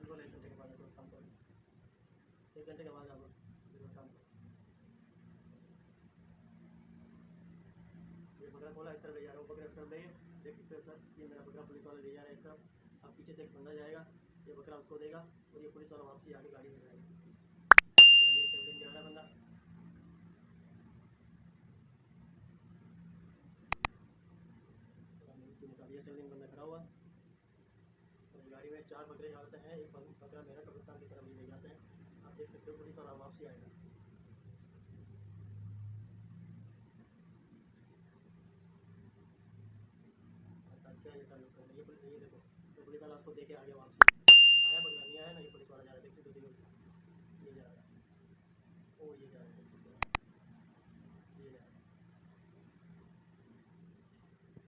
बिल्कुल 1 घंटे के बाद आपको काम करो, 1 घंटे के बाद आप बिल्कुल काम करो। ये बकरा खोला, इस तरफ ले जा रहा हूँ, बकरा इस तरफ ले, देख सकते हो सर, ये मेरा बकरा पुलिस वाला ले जा रहा है इस तरफ। अब पीछे से एक बंदा जाएगा, ये बकरा उसको देगा और ये पुलिस वाला वापसी आगे गाड़ी में जाएगा। ये सेवलिंग जा रहा है बंदा, ये सेवलिंग बंदा खड़ा हुआ और गाड़ी में 4 बकरे जाते हैं, एक बकरा मेरा कब्रिस्तान की तरफ ले जाते हैं। आप देख सकते हो पुलिस वाला वापसी आएगा। क्या ये ताल्लुक है, ये पुलिस, ये देखो तो पुलिस वाला उसको देके आ गया वापसी, आया बकरा नहीं आया ना, ये पुलिस वाला जा रहा है, देख सकते हो, ये जा रहा है, ओ ये जा रहा है, ये जा रहा है।